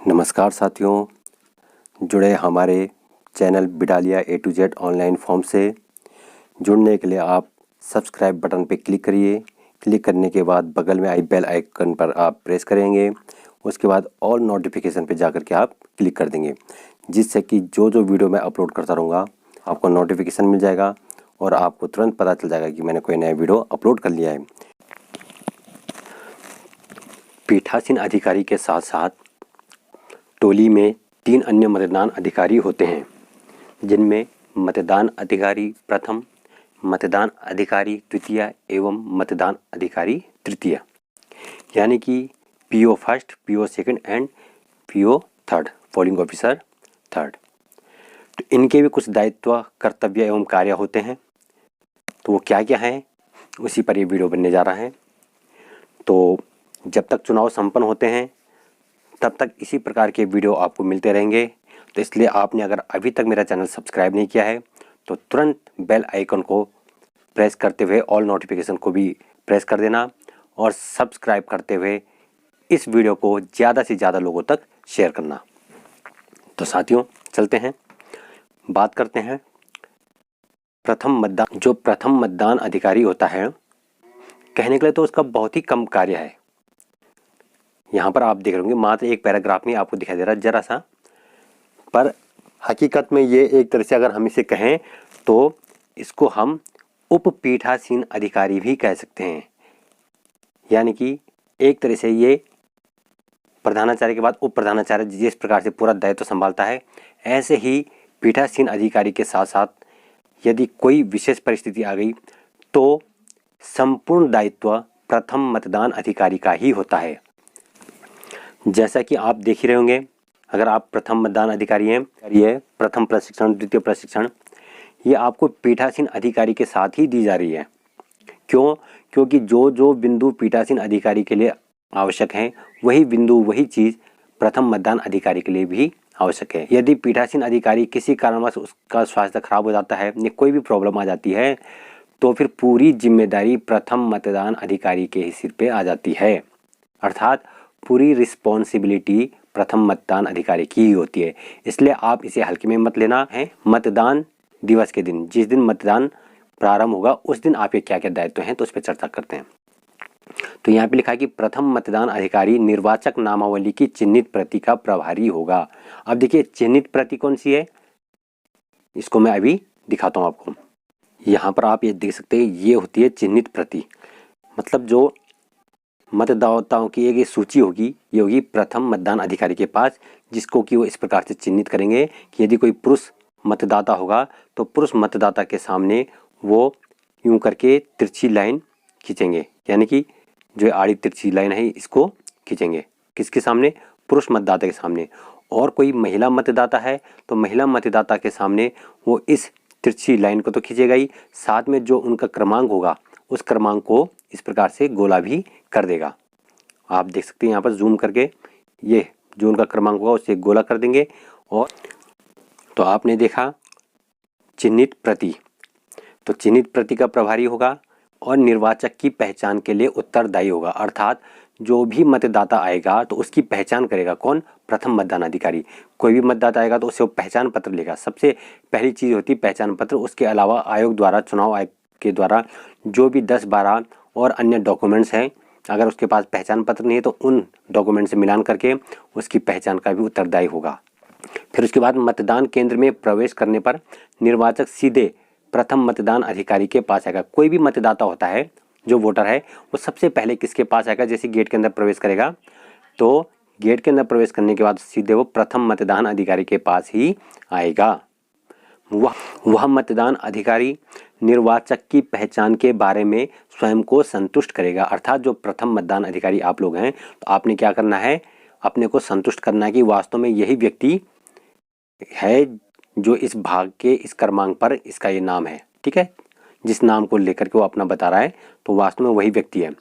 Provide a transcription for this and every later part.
नमस्कार साथियों, जुड़े हमारे channel Bidalia A to Z online form से। जुड़ने के लिए आप सब्सक्राइब बटन पर क्लिक करिए। क्लिक करने के बाद बगल में आई बेल आइकन पर आप प्रेस करेंगे। उसके बाद ऑल नोटिफिकेशन पे जाकर के आप क्लिक कर देंगे, जिससे कि जो वीडियो मैं अपलोड करता रहूँगा आपको नोटिफिकेशन मिल जाएगा और आपको तुरंत पता चल जाएगा कि मैंने कोई नया वीडियो अपलोड कर लिया है। पीठासीन अधिकारी के साथ साथ टोली में 3 अन्य मतदान अधिकारी होते हैं, जिनमें मतदान अधिकारी प्रथम, मतदान अधिकारी द्वितीय एवं मतदान अधिकारी तृतीय, यानी कि PO first, PO second and PO third, polling officer third. तो इनके भी कुछ दायित्व, कर्तव्य एवं कार्य होते हैं। तो वो क्या क्या हैं, उसी पर ये वीडियो बनने जा रहा है। तो जब तक चुनाव संपन्न होते हैं तब तक इसी प्रकार के वीडियो आपको मिलते रहेंगे। तो इसलिए आपने अगर अभी तक मेरा चैनल सब्सक्राइब नहीं किया है तो तुरंत बेल आइकन को प्रेस करते हुए ऑल नोटिफिकेशन को भी प्रेस कर देना और सब्सक्राइब करते हुए इस वीडियो को ज़्यादा से ज़्यादा लोगों तक शेयर करना। तो साथियों चलते हैं, बात करते हैं प्रथम मतदान। जो प्रथम मतदान अधिकारी होता है, कहने के लिए तो उसका बहुत ही कम कार्य है। यहाँ पर आप देख रहे होंगे मात्र एक पैराग्राफ में आपको दिखाई दे रहा है जरा सा, पर हकीकत में ये एक तरह से अगर हम इसे कहें तो इसको हम उप पीठासीन अधिकारी भी कह सकते हैं। यानी कि एक तरह से ये प्रधानाचार्य के बाद उप प्रधानाचार्य जिस प्रकार से पूरा दायित्व संभालता है, ऐसे ही पीठासीन अधिकारी के साथ साथ यदि कोई विशेष परिस्थिति आ गई तो संपूर्ण दायित्व प्रथम मतदान अधिकारी का ही होता है। जैसा कि आप देख ही रहे होंगे, अगर आप प्रथम मतदान अधिकारी हैं, ये प्रथम प्रशिक्षण, द्वितीय प्रशिक्षण, ये आपको पीठासीन अधिकारी के साथ ही दी जा रही है। क्यों? क्योंकि जो बिंदु पीठासीन अधिकारी के लिए आवश्यक हैं, वही बिंदु, वही चीज़ प्रथम मतदान अधिकारी के लिए भी आवश्यक है। यदि पीठासीन अधिकारी किसी कारणवश उसका स्वास्थ्य खराब हो जाता है या कोई भी प्रॉब्लम आ जाती है तो फिर पूरी जिम्मेदारी प्रथम मतदान अधिकारी के ही सिर पे आ जाती है। अर्थात पूरी रिस्पॉन्सिबिलिटी प्रथम मतदान अधिकारी की ही होती है। इसलिए आप इसे हल्के में मत लेना है। मतदान दिवस के दिन, जिस दिन मतदान प्रारंभ होगा, उस दिन आपके क्या क्या दायित्व हैं तो उस पर चर्चा करते हैं। तो यहाँ पे लिखा है कि प्रथम मतदान अधिकारी निर्वाचक नामावली की चिन्हित प्रति का प्रभारी होगा। अब देखिए चिन्हित प्रति कौन सी है, इसको मैं अभी दिखाता हूँ आपको। यहाँ पर आप ये देख सकते हैं, ये होती है चिन्हित प्रति। मतलब जो मतदाताओं की एक सूची होगी, ये होगी प्रथम मतदान अधिकारी के पास, जिसको कि वो इस प्रकार से चिन्हित करेंगे कि यदि कोई पुरुष मतदाता होगा तो पुरुष मतदाता के सामने वो यूं करके तिरछी लाइन खींचेंगे, यानी कि जो आड़ी तिरछी लाइन है इसको खींचेंगे। किसके सामने? पुरुष मतदाता के सामने। और कोई महिला मतदाता है तो महिला मतदाता के सामने वो इस तिरछी लाइन को तो खींचेगा ही, साथ में जो उनका क्रमांक होगा उस क्रमांक को इस प्रकार से गोला भी कर देगा। आप देख सकते हैं यहाँ पर जूम करके, ये जो उनका क्रमांक होगा उसे गोला कर देंगे। और तो आपने देखा चिन्हित प्रति, तो चिन्हित प्रति का प्रभारी होगा और निर्वाचक की पहचान के लिए उत्तरदायी होगा। अर्थात जो भी मतदाता आएगा तो उसकी पहचान करेगा कौन? प्रथम मतदान अधिकारी। कोई भी मतदाता आएगा तो उसे वो पहचान पत्र लेगा। सबसे पहली चीज़ होती है पहचान पत्र। उसके अलावा आयोग द्वारा, चुनाव आयोग के द्वारा जो भी 10-12 और अन्य डॉक्यूमेंट्स हैं, अगर उसके पास पहचान पत्र नहीं है तो उन डॉक्यूमेंट से मिलान करके उसकी पहचान का भी उत्तरदायी होगा। फिर उसके बाद मतदान केंद्र में प्रवेश करने पर निर्वाचक सीधे प्रथम मतदान अधिकारी के पास आएगा। कोई भी मतदाता होता है, जो वोटर है, वो सबसे पहले किसके पास आएगा? जैसे गेट के अंदर प्रवेश करेगा तो गेट के अंदर प्रवेश करने के बाद सीधे वो प्रथम मतदान अधिकारी के पास ही आएगा। वह मतदान अधिकारी निर्वाचक की पहचान के बारे में स्वयं को संतुष्ट करेगा। अर्थात जो प्रथम मतदान अधिकारी आप लोग हैं तो आपने क्या करना है? अपने को संतुष्ट करना है कि वास्तव में यही व्यक्ति है जो इस भाग के इस क्रमांक पर इसका ये नाम है, ठीक है, जिस नाम को लेकर के वो अपना बता रहा है, तो वास्तव में वही व्यक्ति है।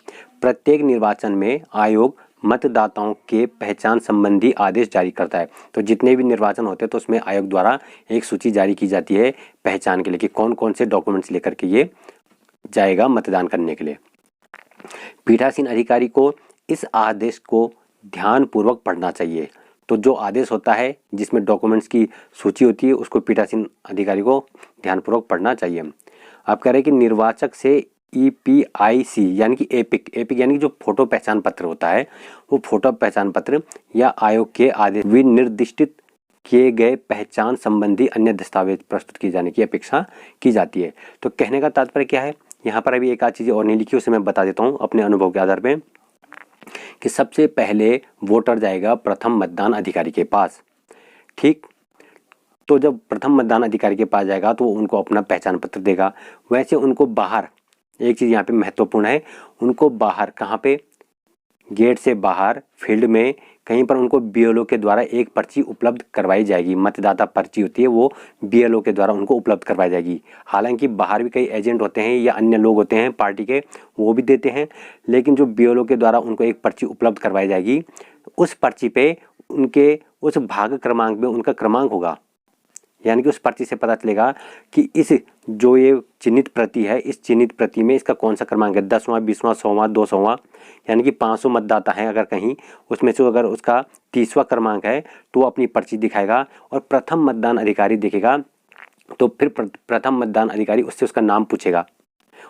प्रत्येक निर्वाचन में आयोग मतदाताओं के पहचान संबंधी आदेश जारी करता है। तो जितने भी निर्वाचन होते हैं तो उसमें आयोग द्वारा एक सूची जारी की जाती है पहचान के लिए कि कौन कौन से डॉक्यूमेंट्स लेकर के ये जाएगा मतदान करने के लिए। पीठासीन अधिकारी को इस आदेश को ध्यानपूर्वक पढ़ना चाहिए। तो जो आदेश होता है जिसमें डॉक्यूमेंट्स की सूची होती है उसको पीठासीन अधिकारी को ध्यानपूर्वक पढ़ना चाहिए। आप कह रहे हैं कि निर्वाचक से EPIC यानी कि एपिक यानी कि जो फोटो पहचान पत्र होता है वो फोटो पहचान पत्र या आयोग के आदेश विनिर्दिष्ट किए गए पहचान संबंधी अन्य दस्तावेज प्रस्तुत किए जाने की अपेक्षा की जाती है। तो कहने का तात्पर्य क्या है, यहाँ पर अभी एक आध चीज़ें और नहीं लिखी, उसे मैं बता देता हूँ अपने अनुभव के आधार पे कि सबसे पहले वोटर जाएगा प्रथम मतदान अधिकारी के पास। ठीक, तो जब प्रथम मतदान अधिकारी के पास जाएगा तो वो उनको अपना पहचान पत्र देगा। वैसे उनको बाहर एक चीज़ यहाँ पे महत्वपूर्ण है, उनको बाहर कहाँ पे, गेट से बाहर फील्ड में कहीं पर उनको BLO के द्वारा एक पर्ची उपलब्ध करवाई जाएगी। मतदाता पर्ची होती है वो BLO के द्वारा उनको उपलब्ध करवाई जाएगी। हालांकि बाहर भी कई एजेंट होते हैं या अन्य लोग होते हैं पार्टी के, वो भी देते हैं, लेकिन जो BLO के द्वारा उनको एक पर्ची उपलब्ध करवाई जाएगी, उस पर्ची पे उनके उस भाग क्रमांक में उनका क्रमांक होगा। यानी कि उस पर्ची से पता चलेगा कि इस जो ये चिन्हित प्रति है, इस चिन्हित प्रति में इसका कौन सा क्रमांक है, 10वां, 20वां, 100वां, 200वां। यानी कि 500 मतदाता हैं अगर कहीं, उसमें से अगर उसका 30वां क्रमांक है तो वो अपनी पर्ची दिखाएगा और प्रथम मतदान अधिकारी देखेगा। तो फिर प्रथम मतदान अधिकारी उससे उसका नाम पूछेगा,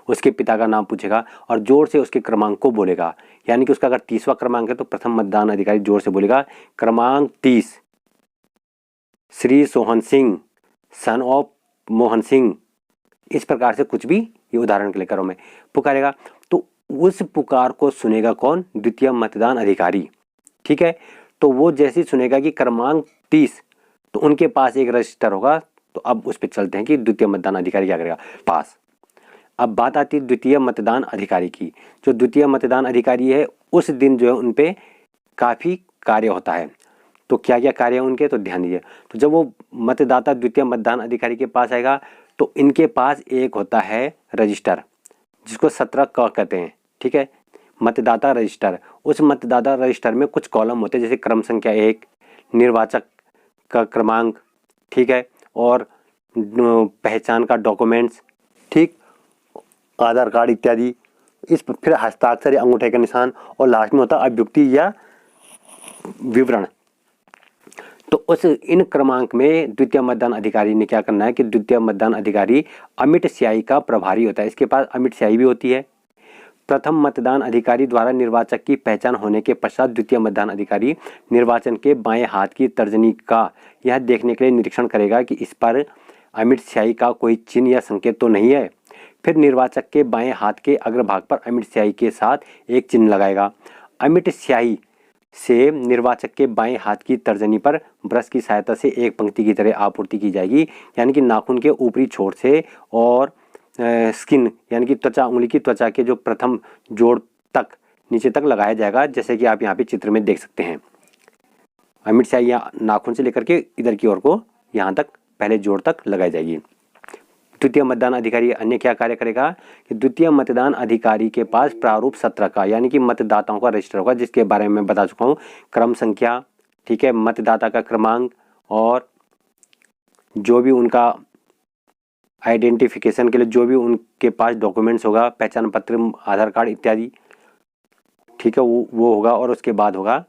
उसके पिता का नाम पूछेगा और जोर से उसके क्रमांक को बोलेगा। यानी कि उसका अगर 30वां क्रमांक है तो प्रथम मतदान अधिकारी जोर से बोलेगा क्रमांक 30, श्री सोहन सिंह, सन ऑफ मोहन सिंह। इस प्रकार से कुछ भी, ये उदाहरण के लिए करो मैं, पुकारेगा। तो उस पुकार को सुनेगा कौन, द्वितीय मतदान अधिकारी। ठीक है, तो वो जैसे ही सुनेगा कि क्रमांक 30, तो उनके पास एक रजिस्टर होगा। तो अब उस पर चलते हैं कि द्वितीय मतदान अधिकारी क्या करेगा, पास। अब बात आती है द्वितीय मतदान अधिकारी की। जो द्वितीय मतदान अधिकारी है उस दिन जो है उन पे काफ़ी कार्य होता है। तो क्या क्या कार्य है उनके, तो ध्यान दीजिए। तो जब वो मतदाता द्वितीय मतदान अधिकारी के पास आएगा तो इनके पास एक होता है रजिस्टर, जिसको 17 क कहते हैं। ठीक है, मतदाता रजिस्टर। उस मतदाता रजिस्टर में कुछ कॉलम होते हैं, जैसे क्रम संख्या 1, निर्वाचक का क्रमांक, ठीक है, और पहचान का डॉक्यूमेंट्स, ठीक, आधार कार्ड इत्यादि। इस फिर हस्ताक्षर या अंगूठे का निशान, और लास्ट में होता है अभ्युक्ति या विवरण। तो उस इन क्रमांक में द्वितीय मतदान अधिकारी ने क्या करना है कि द्वितीय मतदान अधिकारी अमिट स्याही का प्रभारी होता है। इसके पास अमिट स्याही भी होती है। प्रथम मतदान अधिकारी द्वारा निर्वाचक की पहचान होने के पश्चात द्वितीय मतदान अधिकारी निर्वाचन के बाएं हाथ की तर्जनी का यह देखने के लिए निरीक्षण करेगा कि इस पर अमिट स्याही का कोई चिन्ह या संकेत तो नहीं है। फिर निर्वाचक के बाएं हाथ के अग्रभाग पर अमिट स्याही के साथ एक चिन्ह लगाएगा। अमिट स्याही से निर्वाचक के बाएं हाथ की तर्जनी पर ब्रश की सहायता से एक पंक्ति की तरह आपूर्ति की जाएगी। यानी कि नाखून के ऊपरी छोर से और स्किन यानी कि त्वचा, उंगली की त्वचा के जो प्रथम जोड़ तक नीचे तक लगाया जाएगा, जैसे कि आप यहाँ पे चित्र में देख सकते हैं। अमिट स्याही या नाखून से लेकर के इधर की ओर को यहाँ तक पहले जोड़ तक लगाई जाएगी। द्वितीय मतदान अधिकारी अन्य क्या कार्य करेगा कि द्वितीय मतदान अधिकारी के पास प्रारूप 17 का यानी कि मतदाताओं का रजिस्टर होगा, जिसके बारे में मैं बता चुका हूँ। क्रम संख्या, ठीक है, मतदाता का क्रमांक और जो भी उनका आइडेंटिफिकेशन के लिए जो भी उनके पास डॉक्यूमेंट्स होगा, पहचान पत्र, आधार कार्ड इत्यादि, ठीक है, वो होगा। और उसके बाद होगा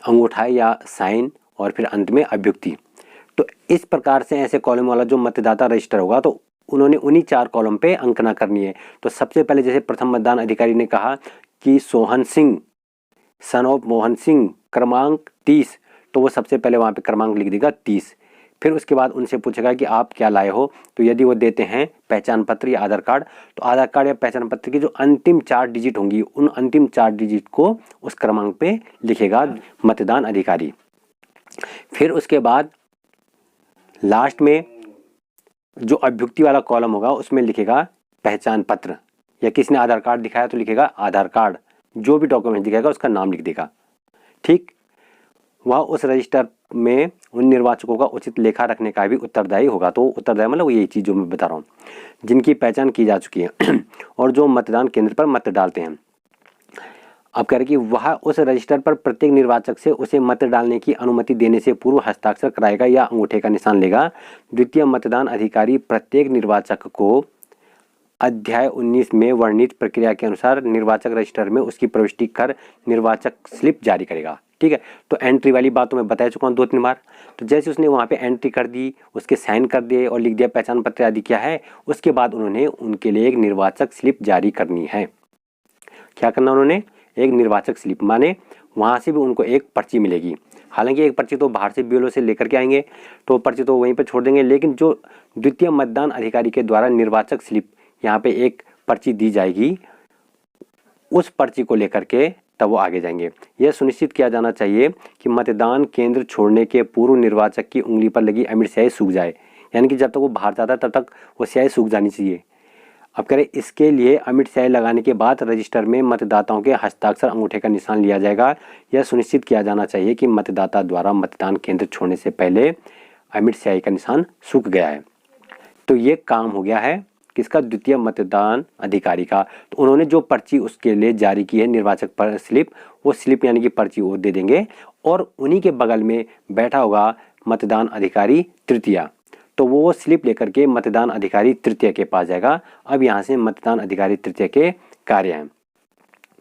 अंगूठा या साइन और फिर अंत में अभ्युक्ति। तो इस प्रकार से ऐसे कॉलम वाला जो मतदाता रजिस्टर होगा तो उन्होंने उन्हीं 4 कॉलम पे अंकना करनी है। तो सबसे पहले जैसे प्रथम मतदान अधिकारी ने कहा कि सोहन सिंह, सन ऑफ मोहन सिंह, क्रमांक 30, तो वो सबसे पहले वहाँ पे क्रमांक लिख देगा 30। फिर उसके बाद उनसे पूछेगा कि आप क्या लाए हो, तो यदि वो देते हैं पहचान पत्र या आधार कार्ड, तो आधार कार्ड या पहचान पत्र की जो अंतिम 4 डिजिट होंगी उन अंतिम 4 डिजिट को उस क्रमांक पे लिखेगा मतदान अधिकारी। फिर उसके बाद लास्ट में जो अभ्युक्ति वाला कॉलम होगा उसमें लिखेगा पहचान पत्र, या किसने आधार कार्ड दिखाया तो लिखेगा आधार कार्ड, जो भी डॉक्यूमेंट दिखाएगा उसका नाम लिख देगा। ठीक, वह उस रजिस्टर में उन निर्वाचकों का उचित लेखा रखने का भी उत्तरदायी होगा। तो उत्तरदायी मतलब यही चीज़ जो मैं बता रहा हूँ, जिनकी पहचान की जा चुकी है और जो मतदान केंद्र पर मत डालते हैं। अब कह रहे कि वह उस रजिस्टर पर प्रत्येक निर्वाचक से उसे मत डालने की अनुमति देने से पूर्व हस्ताक्षर कराएगा या अंगूठे का निशान लेगा। द्वितीय मतदान अधिकारी प्रत्येक निर्वाचक को अध्याय 19 में वर्णित प्रक्रिया के अनुसार निर्वाचक रजिस्टर में उसकी प्रविष्टि कर निर्वाचक स्लिप जारी करेगा। ठीक है। तो एंट्री वाली बात तो मैं बता चुका हूँ 2-3 बार। तो जैसे उसने वहाँ पे एंट्री कर दी, उसके साइन कर दिए और लिख दिया पहचान पत्र आदि क्या है, उसके बाद उन्होंने उनके लिए एक निर्वाचक स्लिप जारी करनी है। क्या करना उन्होंने, एक निर्वाचक स्लिप, माने वहाँ से भी उनको एक पर्ची मिलेगी। हालांकि एक पर्ची तो बाहर से बीएलओ से लेकर के आएंगे, तो पर्ची तो वहीं पर छोड़ देंगे, लेकिन जो द्वितीय मतदान अधिकारी के द्वारा निर्वाचक स्लिप यहाँ पे एक पर्ची दी जाएगी, उस पर्ची को लेकर के तब वो आगे जाएंगे। यह सुनिश्चित किया जाना चाहिए कि मतदान केंद्र छोड़ने के पूर्व निर्वाचक की उंगली पर लगी अमिट स्याही सूख जाए, यानी कि जब तक वो बाहर जाता है तब तक वो स्याही सूख जानी चाहिए। अब करें, इसके लिए अमिट स्याही लगाने के बाद रजिस्टर में मतदाताओं के हस्ताक्षर अंगूठे का निशान लिया जाएगा। यह सुनिश्चित किया जाना चाहिए कि मतदाता द्वारा मतदान केंद्र छोड़ने से पहले अमिट स्याही का निशान सूख गया है। तो ये काम हो गया है किसका, द्वितीय मतदान अधिकारी का। तो उन्होंने जो पर्ची उसके लिए जारी की है निर्वाचक पर स्लिप, वो स्लिप यानी कि पर्ची वो दे देंगे, और उन्हीं के बगल में बैठा होगा मतदान अधिकारी तृतीया। तो वो स्लिप लेकर के मतदान अधिकारी तृतीय के पास जाएगा। अब यहाँ से मतदान अधिकारी तृतीय के कार्य हैं,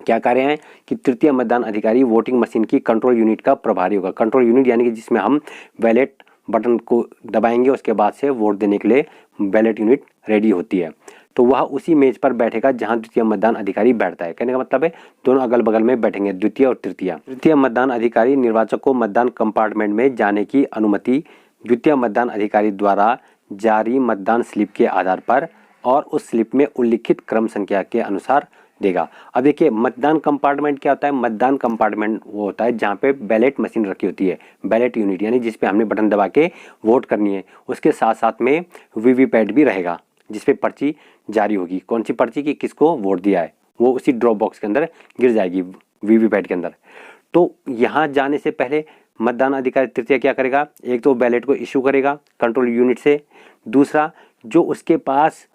क्या कार्य हैं कि तृतीय मतदान अधिकारी वोटिंग मशीन की कंट्रोल यूनिट का प्रभारी होगा। कंट्रोल यूनिट यानी कि जिसमें हम बैलेट बटन को दबाएंगे, उसके बाद से वोट देने के लिए बैलेट यूनिट रेडी होती है। तो वह उसी मेज पर बैठेगा जहां द्वितीय मतदान अधिकारी बैठता है। कहने का मतलब है दोनों अगल बगल में बैठेंगे, द्वितीय और तृतीय। तृतीय मतदान अधिकारी निर्वाचक को मतदान कंपार्टमेंट में जाने की अनुमति द्वितीय मतदान अधिकारी द्वारा जारी मतदान स्लिप के आधार पर और उस स्लिप में उल्लिखित क्रम संख्या के अनुसार देगा। अब देखिए, मतदान कंपार्टमेंट क्या होता है, मतदान कंपार्टमेंट वो होता है जहाँ पे बैलेट मशीन रखी होती है, बैलेट यूनिट यानी जिस पे हमने बटन दबा के वोट करनी है। उसके साथ साथ में वीवीपैट भी रहेगा जिस पे पर्ची जारी होगी, कौन सी पर्ची की किसको वोट दिया है, वो उसी ड्रॉप बॉक्स के अंदर गिर जाएगी वीवीपैट के अंदर। तो यहाँ जाने से पहले मतदान अधिकारी तृतीय क्या करेगा, एक तो बैलेट को इशू करेगा कंट्रोल यूनिट से, दूसरा जो उसके पास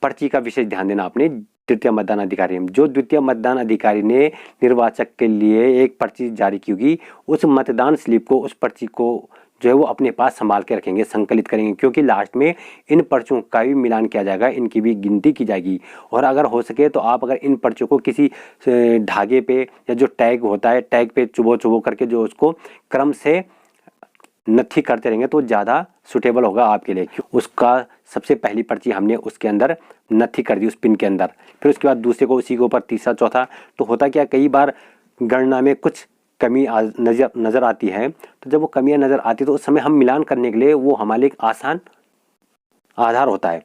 पर्ची का विशेष ध्यान देना आपने, तृतीय मतदान अधिकारी जो द्वितीय मतदान अधिकारी ने निर्वाचक के लिए एक पर्ची जारी की होगी, उस मतदान स्लिप को, उस पर्ची को जो है वो अपने पास संभाल के रखेंगे, संकलित करेंगे, क्योंकि लास्ट में इन पर्चियों का भी मिलान किया जाएगा, इनकी भी गिनती की जाएगी। और अगर हो सके तो आप अगर इन पर्चियों को किसी धागे पे या जो टैग होता है, टैग पे चुबो करके जो उसको क्रम से नथी करते रहेंगे तो ज़्यादा सुटेबल होगा आपके लिए। उसका सबसे पहली पर्ची हमने उसके अंदर नथी कर दी उस पिन के अंदर, फिर उसके बाद दूसरे को उसी के ऊपर, तीसरा, चौथा। तो होता क्या, कई बार गणना में कुछ कमी नज़र आती है, तो जब वो कमियां नज़र आती है तो उस समय हम मिलान करने के लिए वो हमारे एक आसान आधार होता है।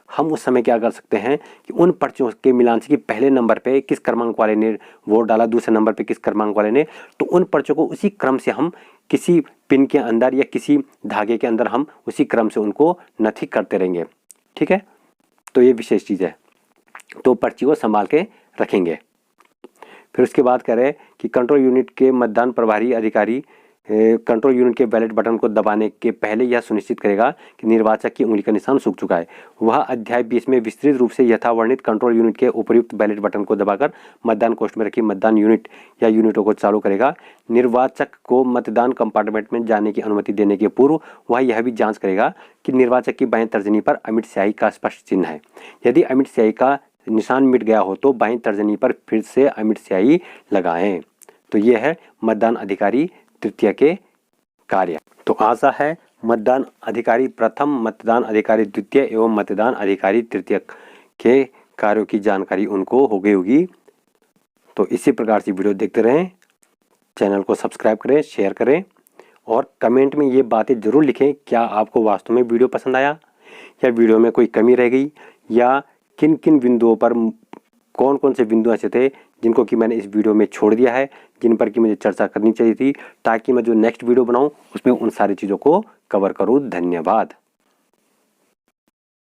हम उस समय क्या कर सकते हैं कि उन पर्चियों के मिलान से कि पहले नंबर पे किस क्रमांक वाले ने वोट डाला, दूसरे नंबर पे किस क्रमांक वाले ने, तो उन पर्चियों को उसी क्रम से हम किसी पिन के अंदर या किसी धागे के अंदर हम उसी क्रम से उनको नथी करते रहेंगे। ठीक है, तो ये विशेष चीज़ है, तो पर्ची को संभाल के रखेंगे। फिर उसके बाद कह रहे हैं कि कंट्रोल यूनिट के मतदान प्रभारी अधिकारी कंट्रोल यूनिट के बैलेट बटन को दबाने के पहले यह सुनिश्चित करेगा कि निर्वाचक की उंगली का निशान सूख चुका है। वह अध्याय 20 में विस्तृत रूप से यथावर्णित कंट्रोल यूनिट के उपयुक्त बैलेट बटन को दबाकर मतदान कोष्ठ में रखी मतदान यूनिट या यूनिटों को चालू करेगा। निर्वाचक को मतदान कंपार्टमेंट में जाने की अनुमति देने के पूर्व वह यह भी जाँच करेगा कि निर्वाचक की बाईं तर्जनी पर अमिट स्याही का स्पष्ट चिन्ह है। यदि अमिट स्याही का निशान मिट गया हो तो बाईं तर्जनी पर फिर से अमिट स्याही लगाएं। तो यह है मतदान अधिकारी तृतीय के कार्य। तो आशा है मतदान अधिकारी प्रथम, मतदान अधिकारी द्वितीय एवं मतदान अधिकारी तृतीय के कार्यों की जानकारी उनको हो गई होगी। तो इसी प्रकार से वीडियो देखते रहें, चैनल को सब्सक्राइब करें, शेयर करें और कमेंट में ये बातें ज़रूर लिखें, क्या आपको वास्तव में वीडियो पसंद आया या वीडियो में कोई कमी रह गई, या किन किन बिंदुओं पर कौन कौन से बिंदु ऐसे थे जिनको कि मैंने इस वीडियो में छोड़ दिया है, जिन पर कि मुझे चर्चा करनी चाहिए थी, ताकि मैं जो नेक्स्ट वीडियो बनाऊं उसमें उन सारी चीज़ों को कवर करूं। धन्यवाद।